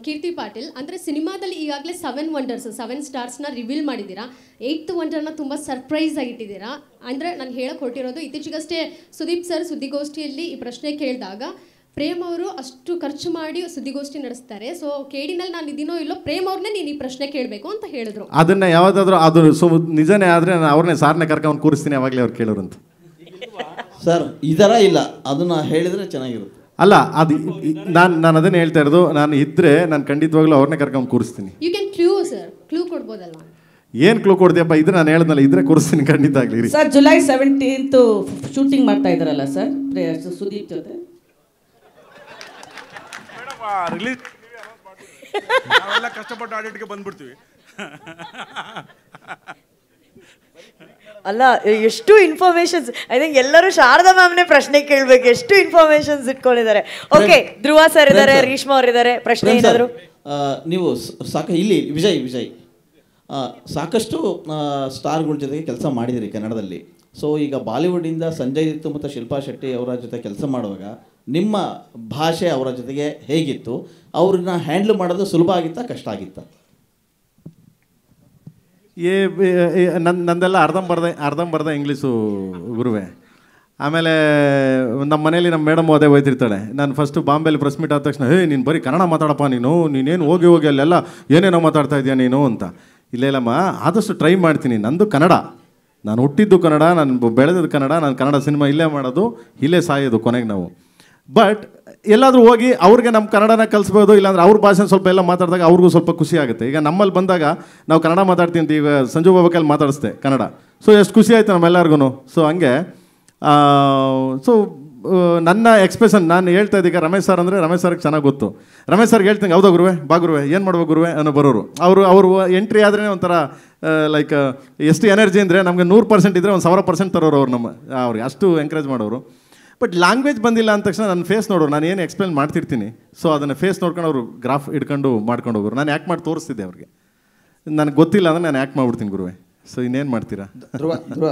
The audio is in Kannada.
ಕೀರ್ತಿ ಪಾಟೀಲ್, ಅಂದರೆ ಸಿನಿಮಾದಲ್ಲಿ ಈಗಾಗಲೇ 7 ಸ್ಟಾರ್ಸ್ನ ರಿವೀಲ್ ಮಾಡಿದ್ದೀರಾ. 8th ವಂಡರ್ನ ತುಂಬ ಸರ್ಪ್ರೈಸ್ ಆಗಿಟ್ಟಿದ್ದೀರಾ. ಅಂದರೆ ನಾನು ಹೇಳಕ್ಕೆ ಹೊರಟಿರೋದು, ಇತ್ತೀಚೆಗಷ್ಟೇ ಸುದೀಪ್ ಸರ್ ಸುದ್ದಿಗೋಷ್ಠಿಯಲ್ಲಿ ಈ ಪ್ರಶ್ನೆ ಕೇಳಿದಾಗ ಪ್ರೇಮ್ ಅವರು ಅಷ್ಟು ಖರ್ಚು ಮಾಡಿ ಸುದ್ದಿಗೋಷ್ಠಿ ನಡೆಸ್ತಾರೆ, ಸೊ ಕೇಡಿನಲ್ಲಿ ನಾನು ಇದೀನೋ ಇಲ್ಲೋ ಪ್ರೇಮ್ ಅವ್ರನ್ನೇ ನೀನು ಈ ಪ್ರಶ್ನೆ ಕೇಳಬೇಕು ಅಂತ ಹೇಳಿದ್ರು. ಅದನ್ನ ಯಾವ್ದಾದ್ರು ಅದು ನಿಜನೇ ಆದರೆ ನಾನು ಅವ್ರನ್ನೇ ಸಾರನೇ ಕರ್ಕೊಂಡು ಕೂರಿಸ್ತೀನಿ, ಯಾವಾಗಲೇ ಅವ್ರು ಕೇಳೋರು ಅಂತ. ಸರ್ ಈ ಥರ ಇಲ್ಲ, ಅದನ್ನ ಹೇಳಿದ್ರೆ ಚೆನ್ನಾಗಿರುತ್ತೆ. ಅಲ್ಲ, ಅದು ನಾನು ಅದನ್ನೇ ಹೇಳ್ತಾ ಇರೋದು. ನಾನು ಇದ್ದರೆ ನಾನು ಖಂಡಿತವಾಗ್ಲೂ ಅವ್ರನ್ನೇ ಕರ್ಕೊಂಡು ಕೂರಿಸ್ತೀನಿ. You can clue sir, clue ಕೊಡ್ಬೋದಲ್ಲ? ಏನು ಕ್ಲೂ ಕೊಡ್ತೀಯಪ್ಪ? ಇದ್ರೆ ನಾನು ಹೇಳಿದ್ನಲ್ಲ, ಇದ್ರೆ ಕೂರಿಸ್ತೀನಿ ಖಂಡಿತ ಆಗಲಿ. ಸರ್ ಜುಲೈ 17th ಶೂಟಿಂಗ್ ಮಾಡ್ತಾ ಇದ್ದಾರಲ್ಲ ಸರ್ ಸುದೀಪ್ ಜೊತೆ. ರಿಲೀಸ್ ನಾವೆಲ್ಲ ಕಷ್ಟಪಟ್ಟು ಆಡಿಟ್ಗೆ ಬಂದ್ಬಿಡ್ತೀವಿ. ಅಲ್ಲ, ಎಷ್ಟು ಇನ್ಫಾರ್ಮೇಶನ್ಸ್. ಐ ಥಿಂಕ್ ಎಲ್ಲರೂ ಶಾರದಾ ಮ್ಯಾಮ್ನೇ ಪ್ರಶ್ನೆ ಕೇಳಬೇಕು, ಎಷ್ಟು ಇನ್ಫಾರ್ಮೇಶನ್ಸ್ ಇಟ್ಕೊಂಡಿದ್ದಾರೆ. ಓಕೆ, ಧ್ರುವ ಸರ್ ಇದ್ದಾರೆ, ರೀಶ್ಮಾ ಅವ್ರು ಇದ್ದಾರೆ. ಪ್ರಶ್ನೆ ಏನಾದ್ರು ನೀವು ಇಲ್ಲಿ ವಿಜಯ್ ಸಾಕಷ್ಟು ಸ್ಟಾರ್ಗಳ ಜೊತೆಗೆ ಕೆಲಸ ಮಾಡಿದಿರಿ ಕನ್ನಡದಲ್ಲಿ. ಸೊ ಈಗ ಬಾಲಿವುಡ್ಡಿಂದ ಸಂಜಯ್ ದತ್ ಮತ್ತು ಶಿಲ್ಪಾ ಶೆಟ್ಟಿ ಅವರ ಜೊತೆ ಕೆಲಸ ಮಾಡುವಾಗ ನಿಮ್ಮ ಭಾಷೆ ಅವರ ಜೊತೆಗೆ ಹೇಗಿತ್ತು? ಅವ್ರನ್ನ ಹ್ಯಾಂಡ್ಲ್ ಮಾಡೋದು ಸುಲಭ ಆಗಿತ್ತಾ, ಕಷ್ಟ ಆಗಿತ್ತಾ? ನಂದೆಲ್ಲ ಅರ್ಧಂಬರ್ಧ ಇಂಗ್ಲೀಷು ಗುರುವೆ. ಆಮೇಲೆ ನಮ್ಮ ಮನೇಲಿ ನಮ್ಮ ಮೇಡಮ್ ಅದೇ ಹೋಯ್ತಿರ್ತಾಳೆ. ನಾನು ಫಸ್ಟು ಬಾಂಬೆಲಿ ಪ್ರೆಸ್ ಮೀಟ್ ಆದ ತಕ್ಷಣ, ನೀನು ಬರೀ ಕನ್ನಡ ಮಾತಾಡಪ್ಪ, ನೀನೇನು ಹೋಗಿ ಅಲ್ಲೆಲ್ಲ ಏನೇನೋ ಮಾತಾಡ್ತಾ ಇದೆಯಾ ನೀನು ಅಂತ. ಇಲ್ಲೇಲಮ್ಮ, ಆದಷ್ಟು ಟ್ರೈ ಮಾಡ್ತೀನಿ. ನಂದು ಕನ್ನಡ, ನಾನು ಹುಟ್ಟಿದ್ದು ಕನ್ನಡ, ನಾನು ಬೆಳೆದಿದ್ದು ಕನ್ನಡ, ನಾನು ಕನ್ನಡ ಸಿನಿಮಾ ಇಲ್ಲೇ ಮಾಡೋದು, ಇಲ್ಲೇ ಸಾಯೋದು ಕೊನೆಗೆ ನಾವು. ಬಟ್ ಎಲ್ಲಾದರೂ ಹೋಗಿ ಅವ್ರಿಗೆ ನಮ್ಮ ಕನ್ನಡನ ಕಲಿಸ್ಬೋದು, ಇಲ್ಲಾಂದ್ರೆ ಅವ್ರ ಭಾಷೆ ಸ್ವಲ್ಪ ಎಲ್ಲ ಮಾತಾಡಿದಾಗ ಅವ್ರಿಗೂ ಸ್ವಲ್ಪ ಖುಷಿ ಆಗುತ್ತೆ. ಈಗ ನಮ್ಮಲ್ಲಿ ಬಂದಾಗ ನಾವು ಕನ್ನಡ ಮಾತಾಡ್ತೀವಿ ಅಂತ, ಈಗ ಸಂಜು ಬಾಬಾ ಕೈಲಿ ಮಾತಾಡಿಸ್ದೆ ಕನ್ನಡ, ಸೊ ಎಷ್ಟು ಖುಷಿ ಆಯಿತು ನಮ್ಮೆಲ್ಲರಿಗೂ. ಸೊ ಹಂಗೆ ನನ್ನ ಎಕ್ಸ್ಪ್ರೆಷನ್ ನಾನು ಹೇಳ್ತಾ ಇದ್ದೀಗ ರಮೇಶ್ ಸರ್ ಅಂದರೆ ರಮೇಶ್ ಸರ್ಗೆ ಚೆನ್ನಾಗಿ ಗೊತ್ತು. ರಮೇಶ್ ಸರ್ಗೆ ಹೇಳ್ತೀನಿ, ಹೌದಾ ಗುರುವೆ, ಬಾ ಗುರುವೆ, ಏನು ಮಾಡ್ಬೇಕು ಗುರುವೆ ಅನ್ನೋ ಬರೋರು. ಅವರು ಎಂಟ್ರಿ ಆದ್ರೇ ಒಂಥರ ಲೈಕ್ ಎಷ್ಟು ಎನರ್ಜಿ ಅಂದರೆ ನಮಗೆ 100% ಇದ್ದರೆ 1000% ತರೋರು ಅವ್ರು. ಅವ್ರಿಗೆ ಅಷ್ಟು ಎಂಕರೇಜ್ ಮಾಡೋರು. ಬಟ್ ಲ್ಯಾಂಗ್ವೇಜ್ ಬಂದಿಲ್ಲ ಅಂದ ತಕ್ಷಣ ನನ್ನ ಫೇಸ್ ನೋಡೋರು, ನಾನು ಏನು ಎಕ್ಸ್ಪ್ಲೇನ್ ಮಾಡ್ತಿರ್ತೀನಿ, ಸೊ ಅದನ್ನು ಫೇಸ್ ನೋಡ್ಕೊಂಡು ಅವರು ಗ್ರಾಫ್ ಇಟ್ಕೊಂಡು ಮಾಡ್ಕೊಂಡು ಹೋಗೋರು. ನಾನು ಆ್ಯಕ್ಟ್ ಮಾಡಿ ತೋರಿಸ್ತಿದ್ದೆ ಅವ್ರಿಗೆ. ನನಗೆ ಗೊತ್ತಿಲ್ಲ ಅಂದರೆ ನಾನು ಆ್ಯಕ್ಟ್ ಮಾಡ್ಬಿಡ್ತೀನಿ ಗುರುವೆ. ಸೊ ಇನ್ನೇನು ಮಾಡ್ತೀರಾ? ಧ್ರುವ